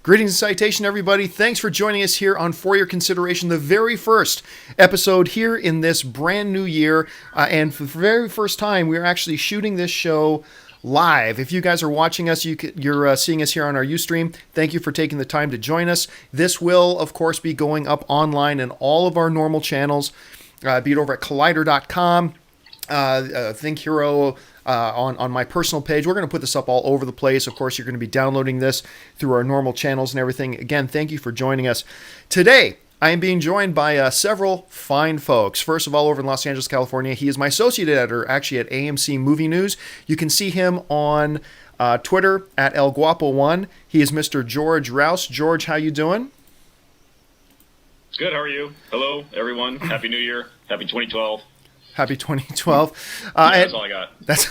Greetings and citation, everybody. Thanks for joining us here on For Your Consideration, the very first episode here in this brand new year. And for the very first time, we're actually shooting this show live. If you guys are watching us, you're seeing us here on our Ustream. Thank you for taking the time to join us. This will, of course, be going up online in all of our normal channels, be it over at collider.com, Think Hero, on my personal page. We're going to put this up all over the place. Of course, you're going to be downloading this through our normal channels and everything. Again, thank you for joining us. Today, I am being joined by several fine folks. First of all, over in Los Angeles, California, he is my associate editor, actually at AMC Movie News. You can see him on Twitter at El Guapo1. He is Mr. George Rouse. George, how you doing? Good, how are you? Hello, everyone. Happy New Year. Happy 2012. Happy 2012. That's all I got. That's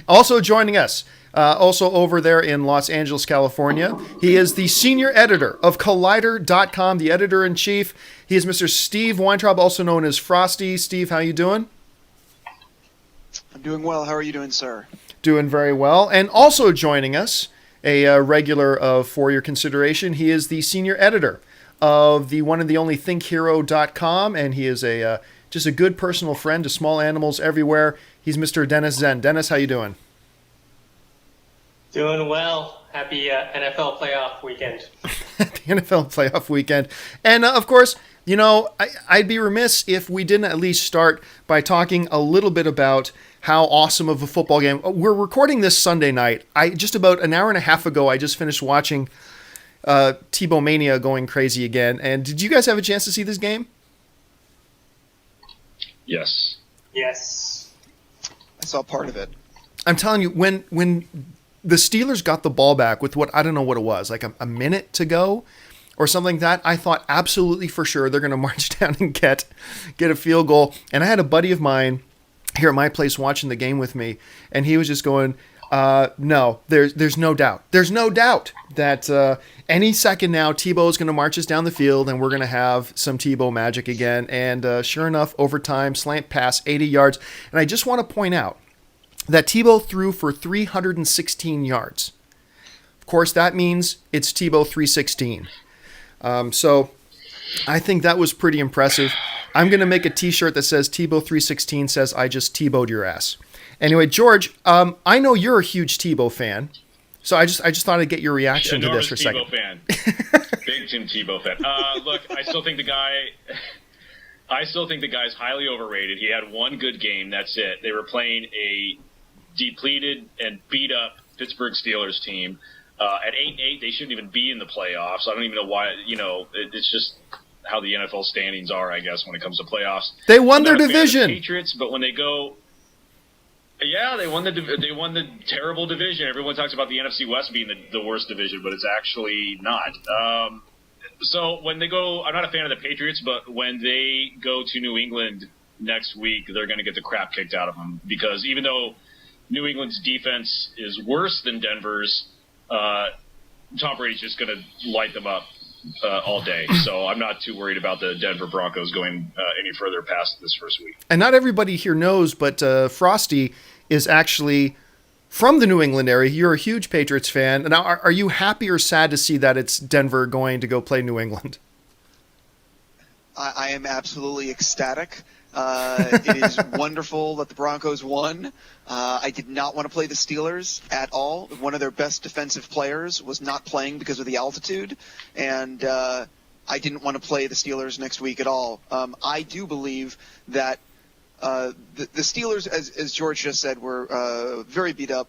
also joining us, also over there in Los Angeles, California. He is the senior editor of Collider.com, the editor-in-chief. He is Mr. Steve Weintraub, also known as Frosty. Steve, how you doing? I'm doing well. How are you doing, sir? Doing very well. And also joining us, a regular of For Your Consideration, he is the senior editor of the one and the only ThinkHero.com, and he is just a good personal friend to small animals everywhere. He's Mr. Dennis Zen. Dennis, how you doing? Doing well. Happy NFL playoff weekend. The NFL playoff weekend. And, of course, you know, I'd be remiss if we didn't at least start by talking a little bit about how awesome of a football game. We're recording this Sunday night. Just about an hour and a half ago, I just finished watching Tebow Mania going crazy again. And did you guys have a chance to see this game? Yes. Yes. I saw part of it. I'm telling you, when the Steelers got the ball back with I don't know what it was, like a minute to go or something like that, I thought absolutely for sure they're going to march down and get a field goal. And I had a buddy of mine here at my place watching the game with me, and he was just going, no, there's no doubt. There's no doubt that any second now Tebow is going to march us down the field and we're going to have some Tebow magic again. And sure enough, overtime, slant pass, 80 yards. And I just want to point out that Tebow threw for 316 yards. Of course, that means it's Tebow 316. So I think that was pretty impressive. I'm going to make a t-shirt that says Tebow 316 says I just Tebowed your ass. Anyway, George, I know you're a huge Tebow fan, so I just thought I'd get your reaction to this for a second. Tebow fan. Big Tim Tebow fan. Look, I still think the guy's highly overrated. He had one good game. That's it. They were playing a depleted and beat up Pittsburgh Steelers team. At 8-8, they shouldn't even be in the playoffs. I don't even know why. You know, it's just how the NFL standings are, I guess, when it comes to playoffs. They won their division. Patriots, but when they go. Yeah, they won the terrible division. Everyone talks about the NFC West being the worst division, but it's actually not. So when they go, I'm not a fan of the Patriots, but when they go to New England next week, they're going to get the crap kicked out of them because even though New England's defense is worse than Denver's, Tom Brady's just going to light them up all day. So I'm not too worried about the Denver Broncos going any further past this first week. And not everybody here knows, but Frosty is actually from the New England area. You're a huge Patriots fan. Now, are you happy or sad to see that it's Denver going to go play New England? I am absolutely ecstatic. It is wonderful that the Broncos won. I did not want to play the Steelers at all. One of their best defensive players was not playing because of the altitude, and I didn't want to play the Steelers next week at all. I do believe that the Steelers, as George just said, were very beat up,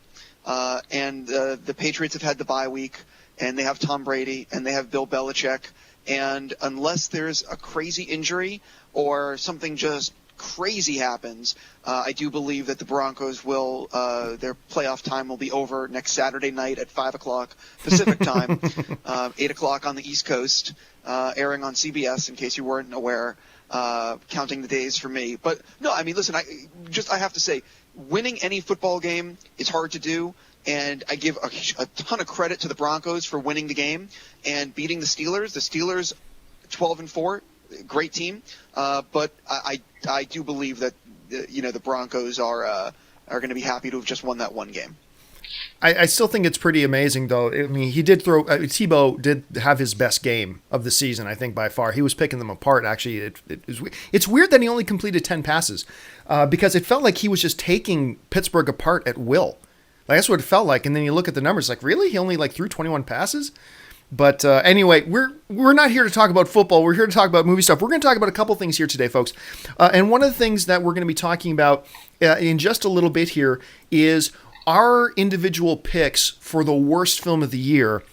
and the Patriots have had the bye week, and they have Tom Brady, and they have Bill Belichick, and unless there's a crazy injury or something just crazy happens, I do believe that the Broncos will their playoff time will be over next Saturday night at 5 o'clock Pacific time, 8 o'clock on the East Coast, airing on CBS in case you weren't aware, counting the days for me. But no, I mean, listen, I have to say, winning any football game is hard to do. And I give a ton of credit to the Broncos for winning the game and beating the Steelers. The Steelers, 12-4, great team. But I do believe that the Broncos are going to be happy to have just won that one game. I still think it's pretty amazing, though. I mean, he did throw. Tebow did have his best game of the season, I think, by far. He was picking them apart. Actually, it's weird that he only completed 10 passes because it felt like he was just taking Pittsburgh apart at will. Like, that's what it felt like. And then you look at the numbers, like, really, he only threw 21 passes. But anyway, we're not here to talk about football. We're here to talk about movie stuff. We're going to talk about a couple things here today, folks. And one of the things that we're going to be talking about in just a little bit here is our individual picks for the worst film of the year.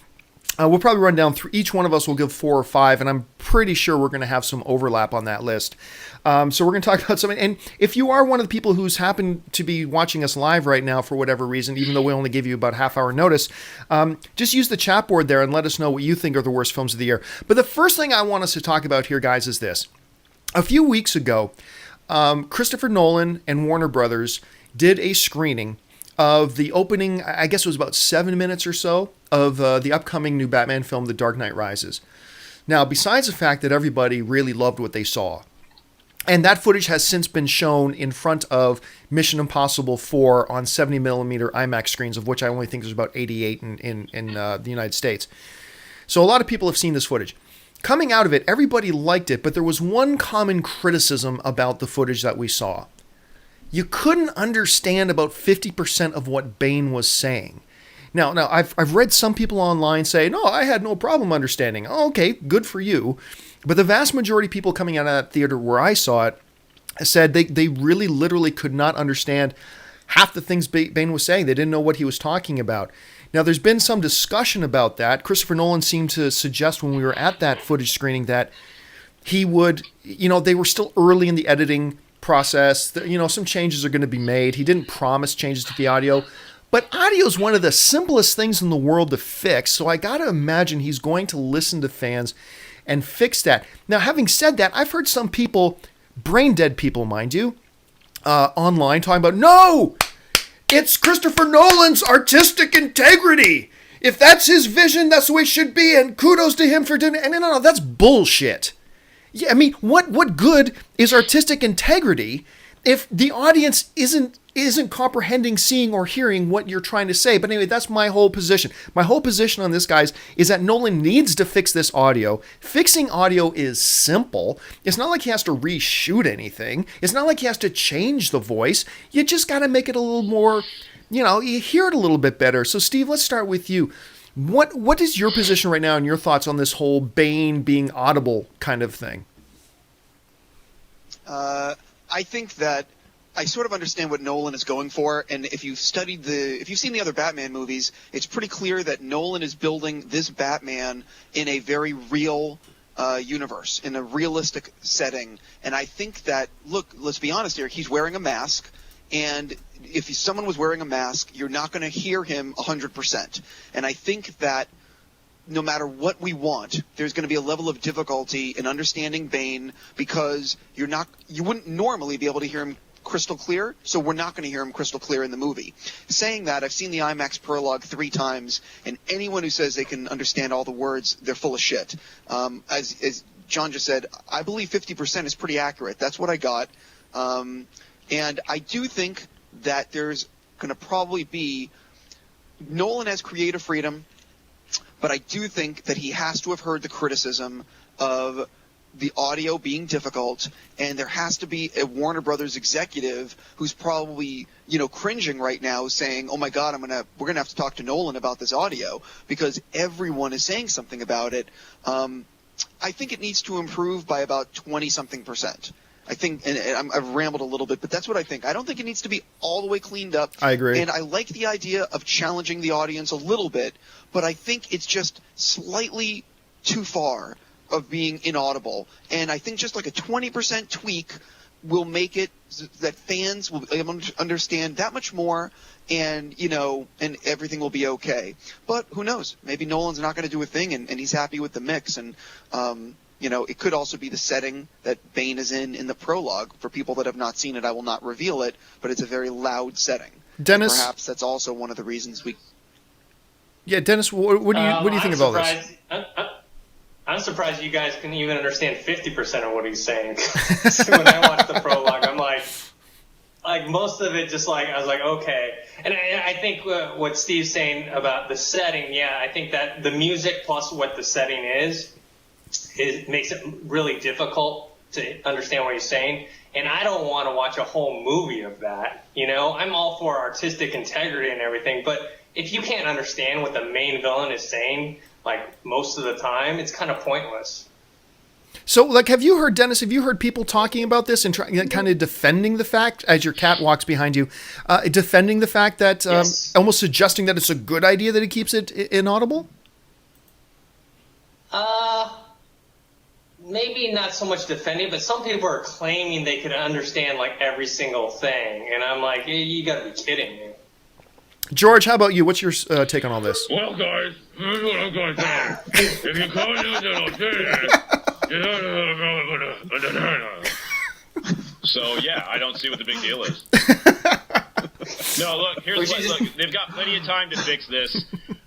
We'll probably run down through each one of us. Will give 4 or 5, and I'm pretty sure we're going to have some overlap on that list. So we're going to talk about something. And if you are one of the people who's happened to be watching us live right now for whatever reason, even though we only gave you about half-hour notice, just use the chat board there and let us know what you think are the worst films of the year. But the first thing I want us to talk about here, guys, is this. A few weeks ago, Christopher Nolan and Warner Brothers did a screening of the opening, I guess it was about 7 minutes or so, of the upcoming new Batman film, The Dark Knight Rises. Now, besides the fact that everybody really loved what they saw, and that footage has since been shown in front of Mission Impossible 4 on 70mm IMAX screens, of which I only think there's about 88 in the United States. So a lot of people have seen this footage. Coming out of it, everybody liked it, but there was one common criticism about the footage that we saw. You couldn't understand about 50% of what Bane was saying. Now I've read some people online say, no, I had no problem understanding. Oh, okay, good for you. But the vast majority of people coming out of that theater where I saw it said they really literally could not understand half the things Bane was saying. They didn't know what he was talking about. Now, there's been some discussion about that. Christopher Nolan seemed to suggest when we were at that footage screening that he would, they were still early in the editing process. Some changes are going to be made. He didn't promise changes to the audio. But audio is one of the simplest things in the world to fix, so I got to imagine he's going to listen to fans and fix that. Now, having said that, I've heard some people, brain dead people, mind you, online talking about, no, it's Christopher Nolan's artistic integrity. If that's his vision, that's the way it should be, and kudos to him for doing it. And no, that's bullshit. Yeah, I mean, what good is artistic integrity if the audience isn't comprehending, seeing, or hearing what you're trying to say? But anyway, that's my whole position. My whole position on this, guys, is that Nolan needs to fix this audio. Fixing audio is simple. It's not like he has to reshoot anything. It's not like he has to change the voice. You just got to make it a little more, you hear it a little bit better. So, Steve, let's start with you. What is your position right now and your thoughts on this whole Bane being audible kind of thing? I think that I sort of understand what Nolan is going for, and if you've seen the other Batman movies, it's pretty clear that Nolan is building this Batman in a very real universe, in a realistic setting. And I think that, look, let's be honest here, he's wearing a mask, and if someone was wearing a mask, you're not going to hear him 100%. And I think that no matter what we want, there's going to be a level of difficulty in understanding Bane because you wouldn't normally be able to hear him crystal clear, so we're not going to hear him crystal clear in the movie. Saying that, I've seen the IMAX prologue 3 times, and anyone who says they can understand all the words, they're full of shit. As John just said, I believe 50% is pretty accurate. That's what I got. And I do think that there's going to probably be – Nolan has creative freedom, but I do think that he has to have heard the criticism of the audio being difficult, and there has to be a Warner Brothers executive who's probably, cringing right now saying, oh my God, we're going to have to talk to Nolan about this audio because everyone is saying something about it. I think it needs to improve by about 20-something%. I think, and I've rambled a little bit, but that's what I think. I don't think it needs to be all the way cleaned up. I agree. And I like the idea of challenging the audience a little bit, but I think it's just slightly too far of being inaudible. And I think just like a 20% tweak will make it that fans will understand that much more, and and everything will be okay. But who knows? Maybe Nolan's not going to do a thing, and he's happy with the mix. And it could also be the setting that Bane is in the prologue. For people that have not seen it, I will not reveal it, but it's a very loud setting. Dennis, and perhaps that's also one of the reasons we. Yeah, Dennis, what do you think of all this? I'm surprised you guys can even understand 50% of what he's saying. So when I watch the prologue, I'm like, like most of it, just like I was like, okay. And I think what Steve's saying about the setting, yeah, I think that the music plus what the setting is makes it really difficult to understand what he's saying. And I don't want to watch a whole movie of that. You know, I'm all for artistic integrity and everything, but if you can't understand what the main villain is saying, like most of the time, it's kind of pointless. So, like, have you heard, Dennis, have you heard people talking about this and kind of defending the fact, as your cat walks behind you, defending the fact that, Yes. almost suggesting that it's a good idea that he keeps it inaudible? Maybe not so much defending, but some people are claiming they could understand like every single thing. And I'm like, you gotta be kidding me. George, how about you? What's your take on all this? Well, guys, here's what I'm going to say. If you call me So, yeah, I don't see what the big deal is. No, look, look, they've got plenty of time to fix this.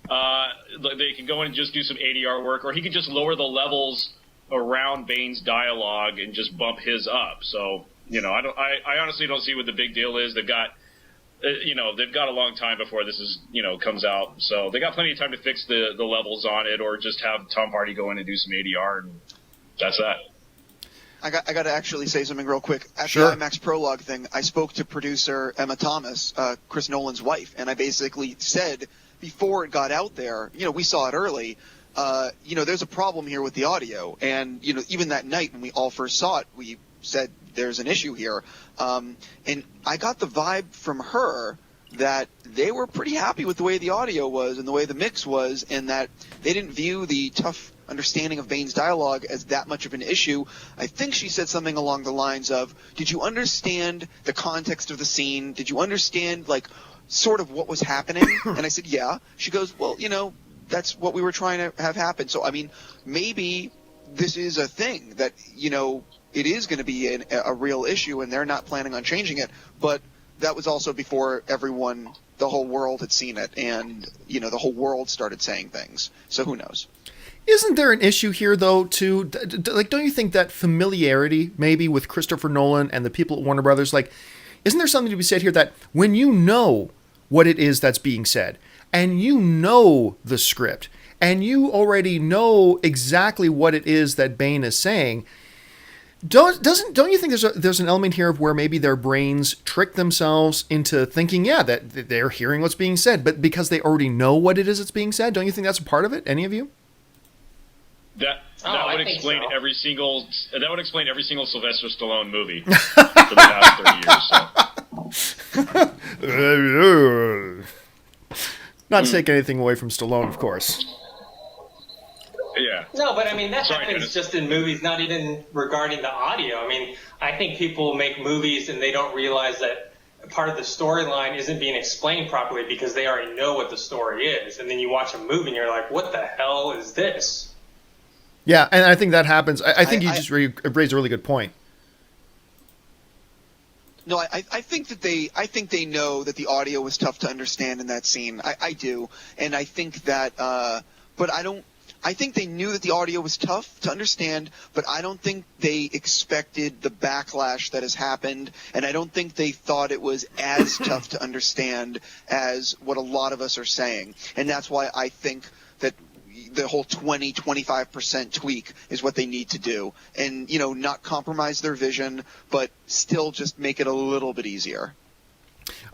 They can go in and just do some ADR work, or he can just lower the levels around Bane's dialogue and just bump his up. So, I honestly don't see what the big deal is. They've got, they've got a long time before this is, comes out. So they got plenty of time to fix the levels on it, or just have Tom Hardy go in and do some ADR, and that's that. I got to actually say something real quick. At Sure. the IMAX Prologue thing, I spoke to producer Emma Thomas, Chris Nolan's wife, and I basically said before it got out there, we saw it early, there's a problem here with the audio. And, even that night when we all first saw it, we said there's an issue here. And I got the vibe from her that they were pretty happy with the way the audio was and the way the mix was, and that they didn't view the tough understanding of Bane's dialogue as that much of an issue. I think she said something along the lines of, did you understand the context of the scene? Did you understand, sort of what was happening? And I said, yeah. She goes, well, that's what we were trying to have happen. So, I mean, maybe this is a thing that, it is going to be a real issue and they're not planning on changing it. But that was also before the whole world had seen it and, the whole world started saying things. So who knows? Isn't there an issue here, though, too? Don't you think that familiarity, maybe, with Christopher Nolan and the people at Warner Brothers, isn't there something to be said here that when you know what it is that's being said, and you know the script, and you already know exactly what it is that Bane is saying, don't you think there's an element here of where maybe their brains trick themselves into thinking, that they're hearing what's being said, but because they already know what it is that's being said? Don't you think that's a part of it? Any of you? That would explain so. every single Sylvester Stallone movie for the past 30 years. So. Not to take anything away from Stallone, of course. Yeah. No, but I mean, that Sorry, happens Dennis. just in movies, not even regarding the audio. I mean, I think people make movies and they don't realize that part of the storyline isn't being explained properly because they already know what the story is. And then you watch a movie and you're like, what the hell is this? Yeah, and I think that happens. I think you just raised a really good point. No, I think they know that the audio was tough to understand in that scene. I do. And I think that, but I think they knew that the audio was tough to understand, but I don't think they expected the backlash that has happened, and I don't think they thought it was as tough to understand as what a lot of us are saying. And that's why I think that the whole 20-25% tweak is what they need to do, and not compromise their vision, but still just make it a little bit easier.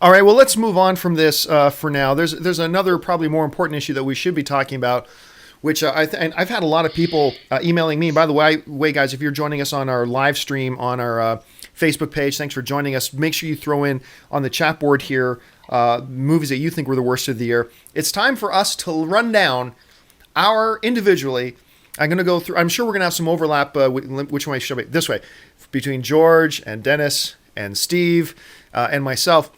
All right, well, let's move on from this for now. There's another probably more important issue that we should be talking about, which and I've had a lot of people emailing me. By the way, guys, if you're joining us on our live stream on our Facebook page, thanks for joining us. Make sure you throw in on the chat board here movies that you think were the worst of the year. It's time for us to run down individually. I'm going to go through. I'm sure we're going to have some overlap. Which way should I? This way, between George and Dennis and Steve and myself.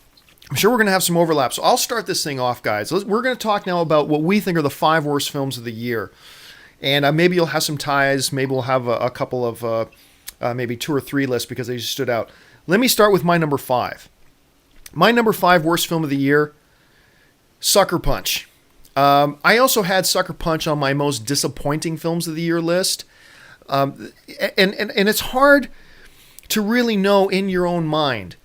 I'm sure we're going to have some overlap. So I'll start this thing off, guys. We're going to talk now about what we think are the 5 worst films of the year, and maybe you'll have some ties. Maybe we'll have a couple of maybe 2 or 3 lists because they just stood out. Let me start with my number 5. My number 5 worst film of the year, Sucker Punch. I also had Sucker Punch on my most disappointing films of the year list. And it's hard to really know in your own mind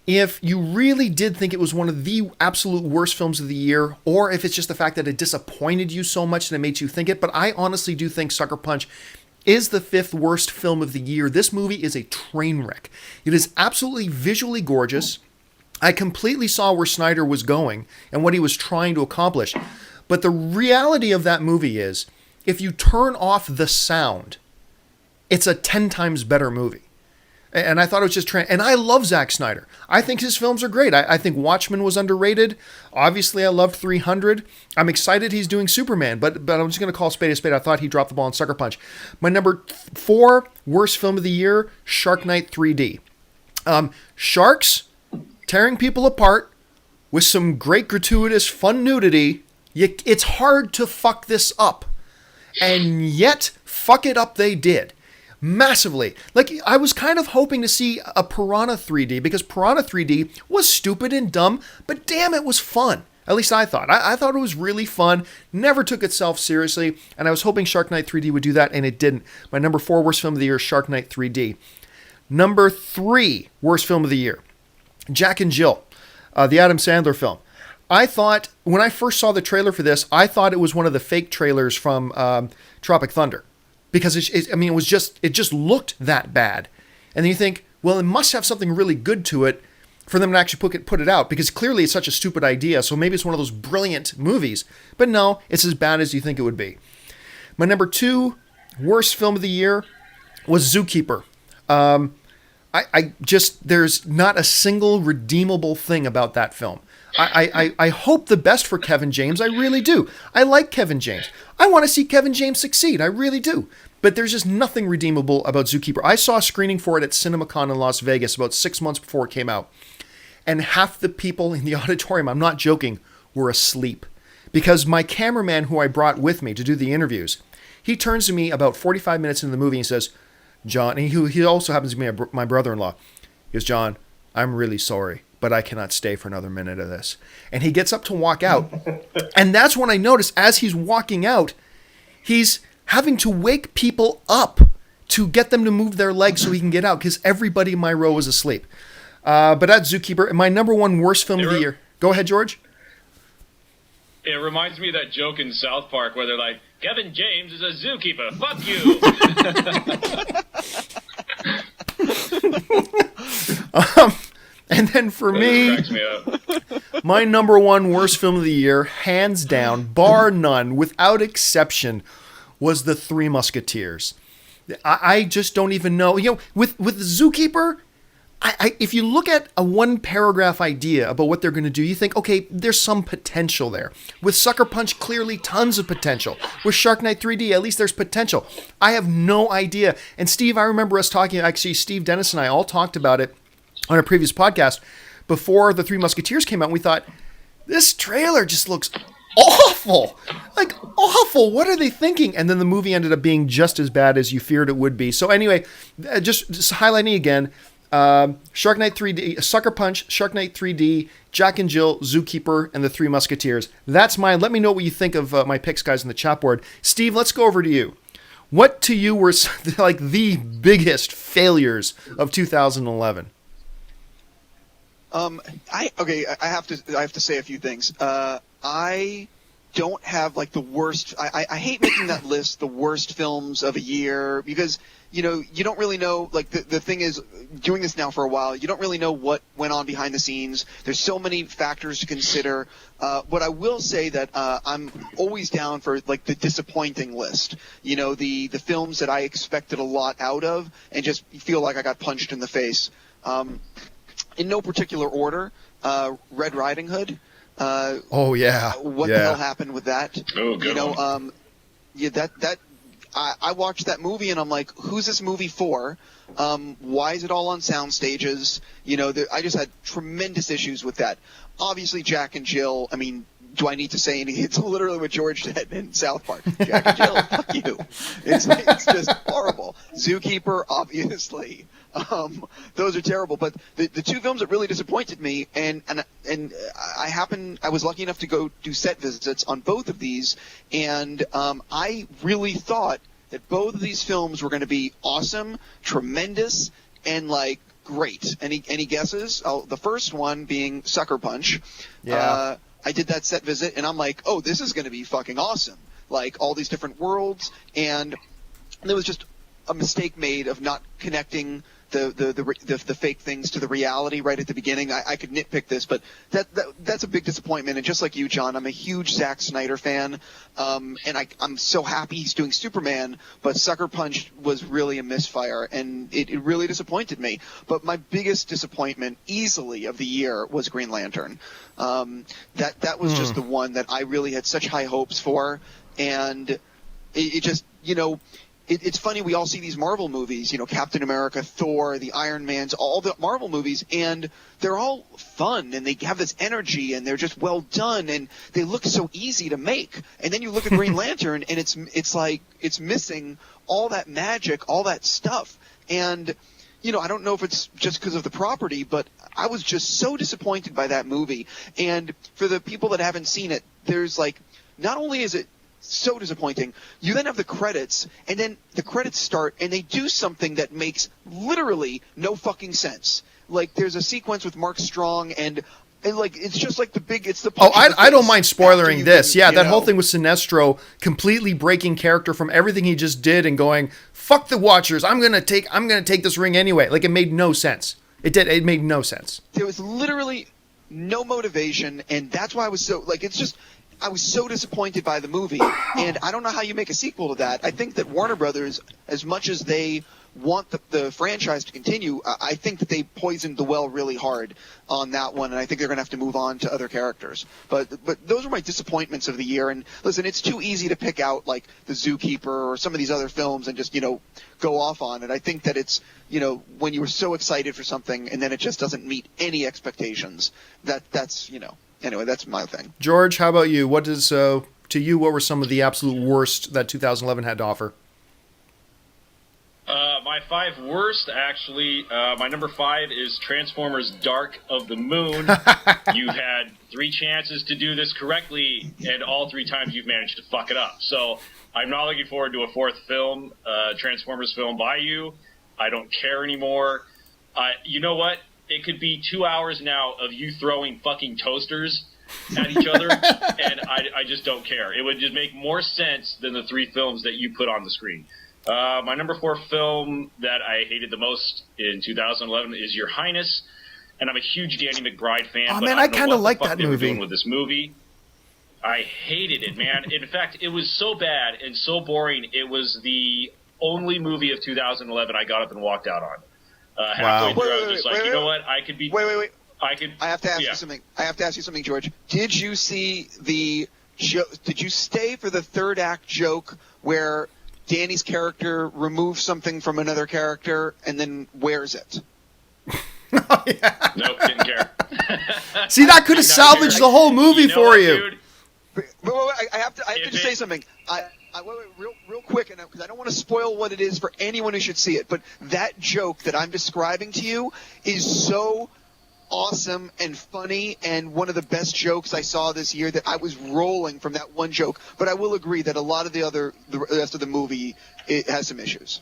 if you really did think it was one of the absolute worst films of the year, or if it's just the fact that it disappointed you so much that it made you think it. But I honestly do think Sucker Punch is the 5th worst film of the year. This movie is a train wreck. It is absolutely visually gorgeous. I completely saw where Snyder was going and what he was trying to accomplish. But the reality of that movie is, if you turn off the sound, it's a 10 times better movie. And I thought it was just... and I love Zack Snyder. I think his films are great. I think Watchmen was underrated. Obviously, I loved 300. I'm excited he's doing Superman, but I'm just going to call spade a spade. I thought he dropped the ball in Sucker Punch. My number 4 worst film of the year, Shark Night 3D. Sharks tearing people apart with some great gratuitous fun nudity. It's hard to fuck this up. And yet, fuck it up they did. Massively. Like, I was kind of hoping to see a Piranha 3D, because Piranha 3D was stupid and dumb, but damn, it was fun. At least I thought. I thought it was really fun, never took itself seriously, and I was hoping Shark Night 3D would do that, and it didn't. My number 4 worst film of the year is Shark Night 3D. Number 3 worst film of the year, Jack and Jill, the Adam Sandler film. I thought, when I first saw the trailer for this, I thought it was one of the fake trailers from Tropic Thunder. Because it just looked that bad. And then you think, well, it must have something really good to it for them to actually put it out, because clearly it's such a stupid idea. So maybe it's one of those brilliant movies. But no, it's as bad as you think it would be. My number 2 worst film of the year was Zookeeper. There's not a single redeemable thing about that film. I hope the best for Kevin James. I really do. I like Kevin James. I want to see Kevin James succeed. I really do. But there's just nothing redeemable about Zookeeper. I saw a screening for it at CinemaCon in Las Vegas about 6 months before it came out. And half the people in the auditorium, I'm not joking, were asleep. Because my cameraman who I brought with me to do the interviews, he turns to me about 45 minutes into the movie and says, John, and he also happens to be my brother-in-law. He goes, John, I'm really sorry, but I cannot stay for another minute of this. And he gets up to walk out. And that's when I notice, as he's walking out, he's having to wake people up to get them to move their legs so he can get out, because everybody in my row was asleep. But that's Zookeeper. My number 1 worst film of the year. Go ahead, George. It reminds me of that joke in South Park where they're like, Kevin James is a zookeeper. Fuck you. And then for me, my number 1 worst film of the year, hands down, bar none, without exception, was The Three Musketeers. I just don't even know. You know, with Zookeeper, if you look at a 1-paragraph idea about what they're going to do, you think, okay, there's some potential there. With Sucker Punch, clearly tons of potential. With Shark Night 3D, at least there's potential. I have no idea. And Steve, I remember us talking, actually, Steve, Dennis, and I all talked about it on a previous podcast before The Three Musketeers came out. And we thought, this trailer just looks awful. Like, awful. What are they thinking? And then the movie ended up being just as bad as you feared it would be. So anyway, just highlighting again, Shark Night 3D, Sucker Punch, Shark Night 3D, Jack and Jill, Zookeeper, and The Three Musketeers. That's mine. Let me know what you think of my picks, guys, in the chat board. Steve, let's go over to you. What to you were like the biggest failures of 2011? I have to say a few things. I don't have like the worst. I hate making that list, the worst films of a year, because you don't really know. Like the thing is, doing this now for a while, you don't really know what went on behind the scenes. There's so many factors to consider. What I will say that I'm always down for like the disappointing list. The films that I expected a lot out of and just feel like I got punched in the face. In no particular order, Red Riding Hood. Oh yeah. What the hell happened with that? Oh, good one. I watched that movie and I'm like, who's this movie for? Why is it all on sound stages? I just had tremendous issues with that. Obviously, Jack and Jill. I mean, do I need to say anything? It's literally what George said in South Park. Jack and Jill, fuck you. It's just horrible. Zookeeper, obviously. Those are terrible. But the 2 films that really disappointed me, and I was lucky enough to go do set visits on both of these, and I really thought that both of these films were going to be awesome, tremendous, and like great. Any guesses? The first one being Sucker Punch. Yeah. I did that set visit, and I'm like, oh, this is going to be fucking awesome. Like, all these different worlds, and there was just a mistake made of not connecting the fake things to the reality right at the beginning. I could nitpick this, but that's a big disappointment. And just like you, John, I'm a huge Zack Snyder fan, and I'm so happy he's doing Superman, but Sucker Punch was really a misfire, and it really disappointed me. But my biggest disappointment easily of the year was Green Lantern. That was just the one that I really had such high hopes for, and it just, it's funny, we all see these Marvel movies, Captain America, Thor, the Iron Mans, all the Marvel movies, and they're all fun, and they have this energy, and they're just well done, and they look so easy to make. And then you look at Green Lantern, and it's like it's missing all that magic, all that stuff. And, I don't know if it's just because of the property, but I was just so disappointed by that movie. And for the people that haven't seen it, there's not only is it so disappointing, you then have the credits, and then the credits start, and they do something that makes literally no fucking sense. Like, there's a sequence with Mark Strong, and it's just like it's the punch in the I don't face mind after spoilering you this. can, Yeah, that whole thing with Sinestro completely breaking character from everything he just did and going, fuck the Watchers, I'm gonna take this ring anyway. Like, it made no sense. It made no sense. There was literally no motivation, and that's why I was so I was so disappointed by the movie, and I don't know how you make a sequel to that. I think that Warner Brothers, as much as they want the franchise to continue, I think that they poisoned the well really hard on that one, and I think they're going to have to move on to other characters. But those are my disappointments of the year. And listen, it's too easy to pick out like The Zookeeper or some of these other films and just go off on it. I think that it's when you were so excited for something and then it just doesn't meet any expectations. That's Anyway, that's my thing. George, how about you? What were some of the absolute worst that 2011 had to offer? My 5 worst, actually, my number 5 is Transformers Dark of the Moon. You've had 3 chances to do this correctly, and all 3 times you've managed to fuck it up. So I'm not looking forward to a 4th film, Transformers film by you. I don't care anymore. You know what? It could be 2 hours now of you throwing fucking toasters at each other, and I just don't care. It would just make more sense than the 3 films that you put on the screen. My number 4 film that I hated the most in 2011 is Your Highness, and I'm a huge Danny McBride fan. Oh, but man, I I don't know kind of what like the fuck that they were movie. doing with this movie. I hated it, man. In fact, it was so bad and so boring. It was the only movie of 2011 I got up and walked out on. Halfway through, I was just like, you know what? I could be. Wait. I could. I have to ask you something. I have to ask you something, George. Did you see the joke? Did you stay for the third act joke where Danny's character removes something from another character and then wears it? Oh, yeah. Nope, didn't care. See, that could have salvaged the whole movie for what, you. Dude? Wait, I have to just say something. Wait, real quick, because I don't want to spoil what it is for anyone who should see it. But that joke that I'm describing to you is so awesome and funny, and one of the best jokes I saw this year. That I was rolling from that one joke. But I will agree that a lot of the rest of the movie, it has some issues.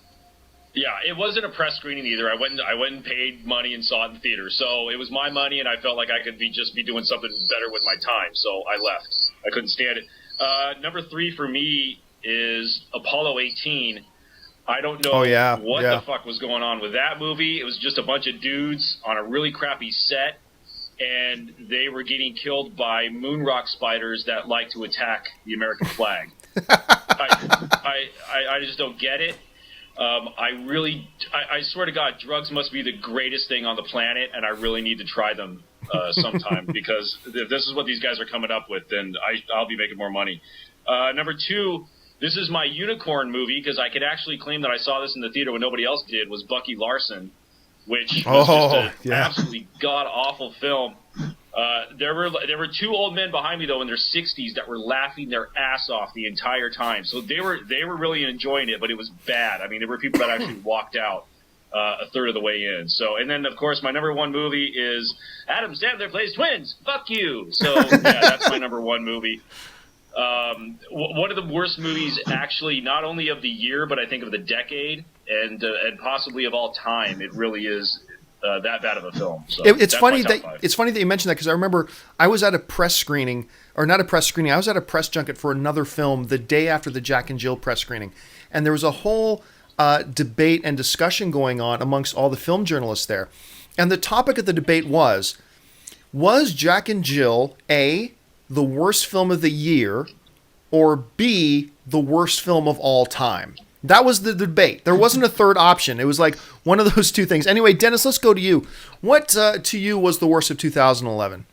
Yeah, it wasn't a press screening either. I went and paid money and saw it in the theater. So it was my money, and I felt like I could just be doing something better with my time. So I left. I couldn't stand it. Number 3 for me is Apollo 18. I don't know what the fuck was going on with that movie. It was just a bunch of dudes on a really crappy set, and they were getting killed by moon rock spiders that like to attack the American flag. I just don't get it. I swear to God, drugs must be the greatest thing on the planet, and I really need to try them sometime because if this is what these guys are coming up with, then I'll be making more money. Number 2, this is my unicorn movie because I could actually claim that I saw this in the theater when nobody else did, was Bucky Larson, which was just an absolutely god-awful film. There were 2 old men behind me, though, in their 60s that were laughing their ass off the entire time. So they were really enjoying it, but it was bad. I mean, there were people that actually walked out a third of the way in. So, and then, of course, my number 1 movie is Adam Sandler Plays Twins. Fuck you. So, yeah, that's my number 1 movie. One of the worst movies, actually, not only of the year, but I think of the decade and possibly of all time. It really is that bad of a film. So It's that's funny my top that five. it's funny that you mentioned that, because I remember I was at a press screening, or not a press screening. I was at a press junket for another film the day after the Jack and Jill press screening, and there was a whole debate and discussion going on amongst all the film journalists there, and the topic of the debate was Jack and Jill A, the worst film of the year, or B, the worst film of all time? That was the debate. There wasn't a third option. It was like one of those two things. Anyway, Dennis, let's go to you. What to you was the worst of 2011?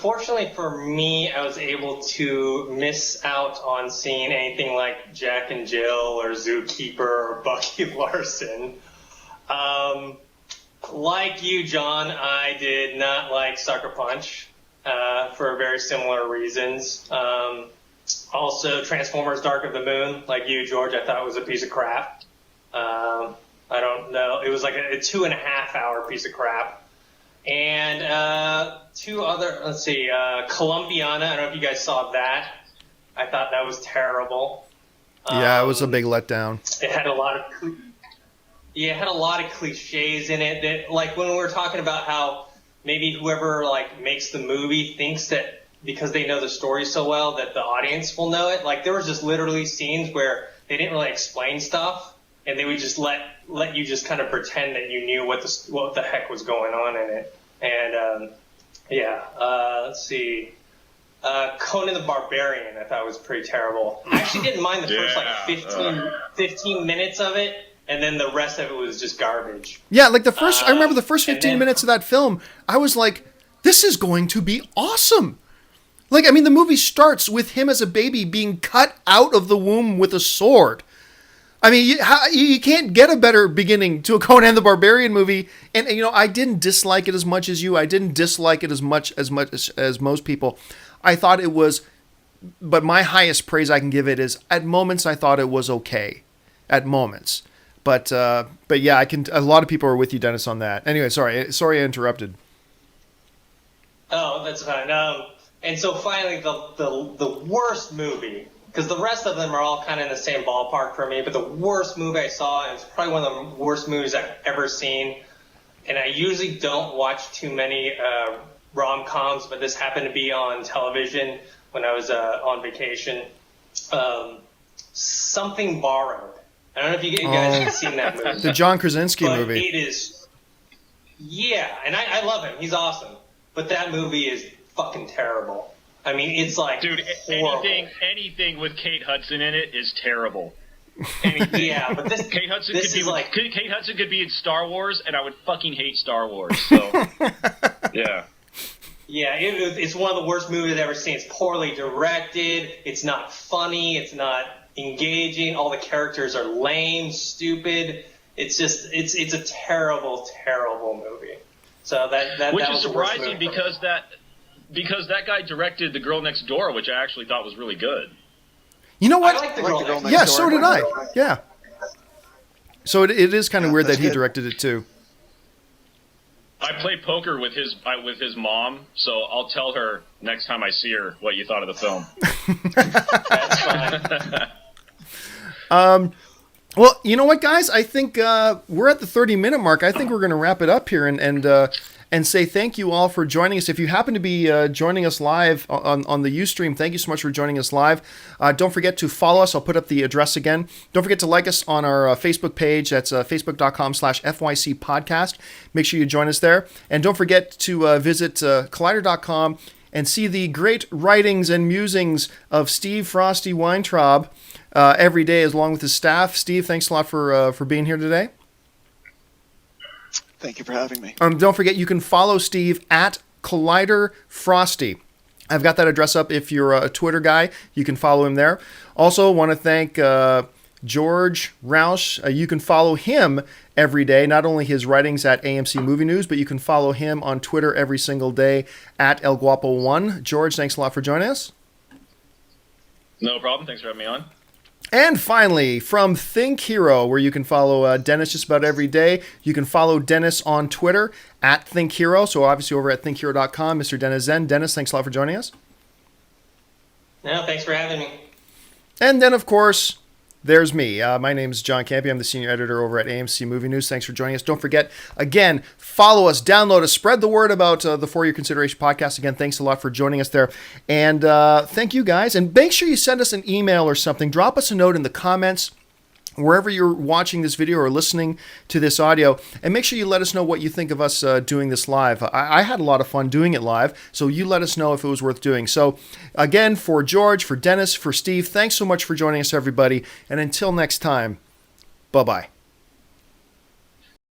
Fortunately for me, I was able to miss out on seeing anything like Jack and Jill or Zookeeper or Bucky Larson. Like you, John, I did not like Sucker Punch for very similar reasons. Also, Transformers Dark of the Moon, like you, George, I thought it was a piece of crap. I don't know. It was like a 2.5 hour piece of crap. And two other, Columbiana. I don't know if you guys saw that. I thought that was terrible. Yeah, it was a big letdown. It had a lot of cliches in it that, like, when we were talking about how maybe whoever like makes the movie thinks that because they know the story so well that the audience will know it. Like, there was just literally scenes where they didn't really explain stuff, and they would just let you just kind of pretend that you knew what the heck was going on in it. And let's see. Conan the Barbarian, I thought was pretty terrible. I actually didn't mind the first like 15 minutes of it, and then the rest of it was just garbage. Yeah, like I remember the first 15 then- minutes of that film, I was like, this is going to be awesome. Like, I mean, the movie starts with him as a baby being cut out of the womb with a sword. I mean, you can't get a better beginning to a Conan the Barbarian movie. And you know, I didn't dislike it as much as you. I didn't dislike it as much as most people. I thought it was, but my highest praise I can give it is, at moments I thought it was okay, at moments. But yeah, a lot of people are with you, Dennis, on that. Anyway, sorry I interrupted. Oh, that's fine. And so finally, the worst movie, because the rest of them are all kind of in the same ballpark for me, but the worst movie I saw, and it's probably one of the worst movies I've ever seen, and I usually don't watch too many rom-coms, but this happened to be on television when I was on vacation. Something Borrowed. I don't know if you guys have seen that movie. The John Krasinski But movie. it is, yeah, and I love him. He's awesome. But that movie is fucking terrible. I mean, it's like, Dude, horrible. anything with Kate Hudson in it is terrible. Yeah, but this Kate Hudson this could be is like, Kate Hudson could be in Star Wars, and I would fucking hate Star Wars. So yeah. yeah, it's one of the worst movies I've ever seen. It's poorly directed. It's not funny. It's not engaging. All the characters are lame, stupid. It's just it's a terrible, terrible movie. So that Which that is was the worst surprising movie for me. because that guy directed The Girl Next Door, which I actually thought was really good. You know what? I like the girl next Yeah, door. so did I. Yeah. So it is kind of weird that that's he good. directed it too. I played poker with his mom, so I'll tell her next time I see her what you thought of the film. That's fine. Well, you know what, guys? I think we're at the 30-minute mark. I think we're going to wrap it up here and say thank you all for joining us. If you happen to be joining us live on the Ustream, thank you so much for joining us live. Don't forget to follow us. I'll put up the address again. Don't forget to like us on our Facebook page. That's facebook.com/FYC podcast. Make sure you join us there. And don't forget to visit collider.com and see the great writings and musings of Steve Frosty Weintraub every day, along with his staff. Steve, thanks a lot for being here today. Thank you for having me. Don't forget, you can follow Steve at Collider Frosty. I've got that address up. If you're a Twitter guy, you can follow him there. Also, want to thank George Roush. You can follow him every day, not only his writings at AMC Movie News, but you can follow him on Twitter every single day at El Guapo1. George, thanks a lot for joining us. No problem. Thanks for having me on. And finally, from Think Hero, where you can follow Dennis just about every day, you can follow Dennis on Twitter at Think Hero. So obviously over at thinkhero.com, Mr. Dennis Zen. Dennis, thanks a lot for joining us. No, thanks for having me. And then, of course, There's me. My name is John Campea. I'm the senior editor over at AMC Movie News. Thanks for joining us. Don't forget, again, follow us, download us, spread the word about the For Your Consideration podcast. Again, thanks a lot for joining us there. And thank you, guys. And make sure you send us an email or something. Drop us a note in the comments wherever you're watching this video or listening to this audio, and make sure you let us know what you think of us doing this live. I had a lot of fun doing it live, so you let us know if it was worth doing. So again, for George, for Dennis, for Steve, thanks so much for joining us, everybody, and until next time, bye-bye.